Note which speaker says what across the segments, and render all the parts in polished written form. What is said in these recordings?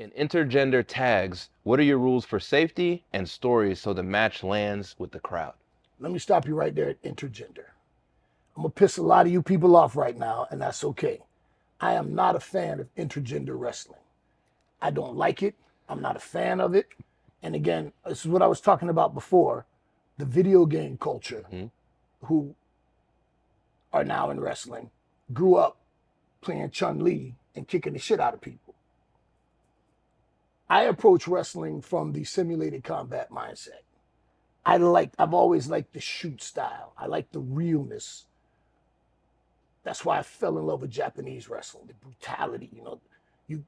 Speaker 1: In intergender tags, what are your rules for safety and stories so the match lands with the crowd?
Speaker 2: Let me stop you right there at intergender. I'm gonna piss a lot of you people off right now, and that's okay. I am not a fan of intergender wrestling. I don't like it. I'm not a fan of it. And again, this is what I was talking about before. The video game culture,
Speaker 1: Hmm.
Speaker 2: who are now in wrestling, grew up playing Chun-Li and kicking the shit out of people. I approach wrestling from the simulated combat mindset. I've always liked the shoot style. I like the realness. That's why I fell in love with Japanese wrestling, the brutality,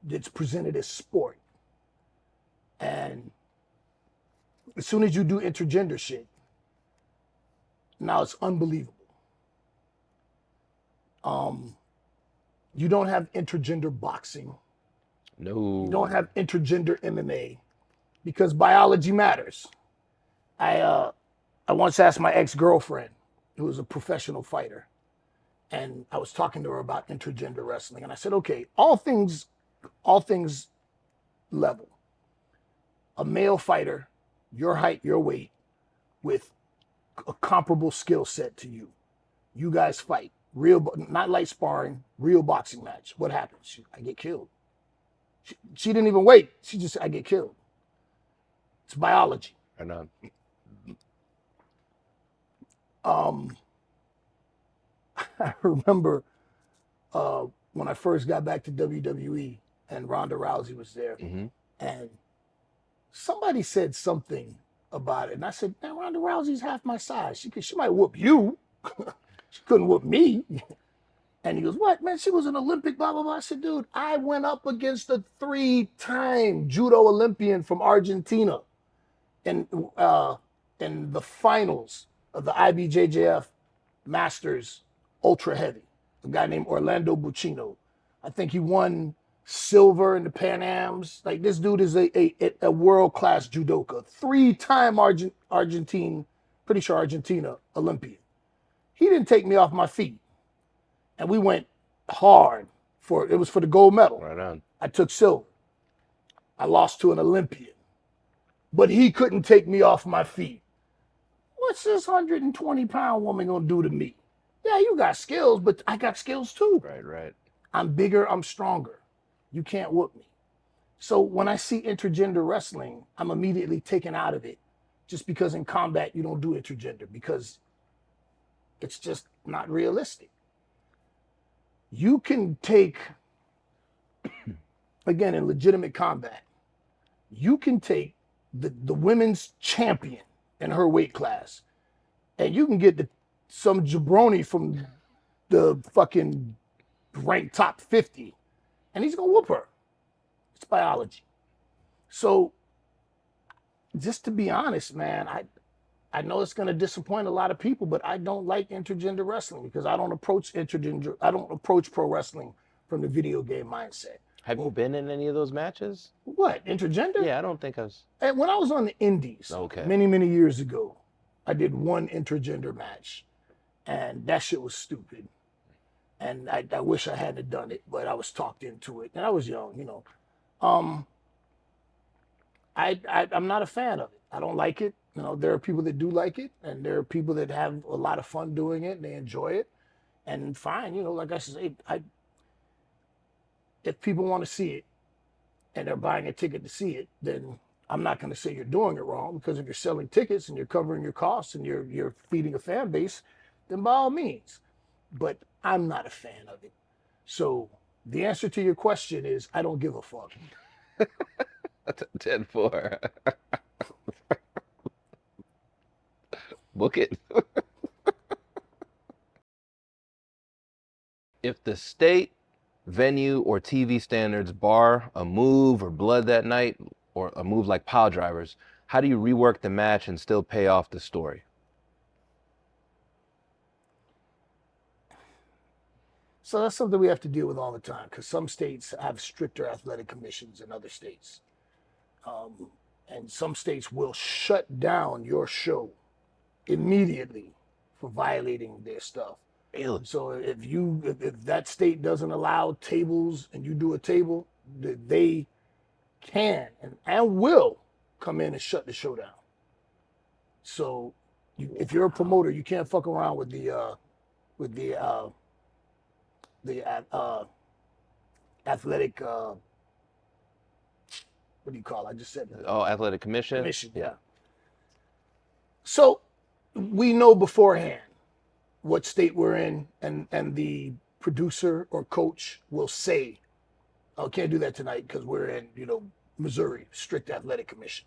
Speaker 2: it's presented as sport. And as soon as you do intergender shit, now it's unbelievable. Um, you don't have intergender boxing. You don't
Speaker 1: No.
Speaker 2: have intergender MMA because biology matters. I once asked my ex-girlfriend, who was a professional fighter, and I was talking to her about intergender wrestling, and I said, okay, all things level. A male fighter, your height, your weight, with a comparable skill set to you. You guys fight. Real, not light sparring, real boxing match. What happens? I get killed. She didn't even wait. She just, I get killed. It's biology.
Speaker 1: I know.
Speaker 2: Um, I remember when I first got back to WWE and Ronda Rousey was there,
Speaker 1: Hmm.
Speaker 2: and somebody said something about it, and I said, "Man, Ronda Rousey's half my size. She might whoop you. She couldn't whoop me." And he goes, "What, man? She was an Olympic, blah, blah, blah." I said, "Dude, I went up against a 3-time judo Olympian from Argentina in, uh, in the finals of the IBJJF Masters Ultra Heavy, a guy named Orlando Buccino. I think he won silver in the Pan Ams. Like, this dude is a world-class judoka, 3-time Argentine, pretty sure Argentina Olympian. He didn't take me off my feet. And we went hard it was for the gold medal.
Speaker 1: Right on.
Speaker 2: I took silver. I lost to an Olympian, but he couldn't take me off my feet. What's this 120-pound woman gonna do to me? Yeah, you got skills, but I got skills too.
Speaker 1: Right, right.
Speaker 2: I'm bigger, I'm stronger. You can't whoop me. So when I see intergender wrestling, I'm immediately taken out of it just because in combat you don't do intergender because it's just not realistic. You can take, again, in legitimate combat, you can take the women's champion in her weight class, and you can get some jabroni from the fucking ranked top 50, and he's gonna whoop her. It's biology. So, just to be honest, man, I know it's gonna disappoint a lot of people, but I don't like intergender wrestling because I don't approach pro wrestling from the video game mindset.
Speaker 1: Have you been in any of those matches?
Speaker 2: What, intergender?
Speaker 1: Yeah, I don't think I was.
Speaker 2: And when I was on the indies
Speaker 1: Okay.
Speaker 2: many, many years ago, I did one intergender match, and that shit was stupid. And I wish I hadn't done it, but I was talked into it, and I was young. Um, I'm not a fan of it. I don't like it. There are people that do like it, and there are people that have a lot of fun doing it, and they enjoy it. And fine, like I said, if people want to see it and they're buying a ticket to see it, then I'm not going to say you're doing it wrong because if you're selling tickets and you're covering your costs and you're feeding a fan base, then by all means. But I'm not a fan of it. So the answer to your question is I don't give a fuck.
Speaker 1: 10-4. Book it. If the state, venue, or TV standards bar a move or blood that night, or a move like pile drivers, how do you rework the match and still pay off the story?
Speaker 2: So that's something we have to deal with all the time because some states have stricter athletic commissions than other states. Um, and some states will shut down your show immediately for violating their stuff.
Speaker 1: Really?
Speaker 2: So if that state doesn't allow tables and you do a table, they can and will come in and shut the show down. So if you're a promoter, you can't fuck around with the athletic what do you call it? I just said that.
Speaker 1: Oh, athletic commission.
Speaker 2: Commission.
Speaker 1: Yeah.
Speaker 2: So we know beforehand what state we're in, and the producer or coach will say, "Oh, can't do that tonight because we're in, Missouri, strict athletic commission."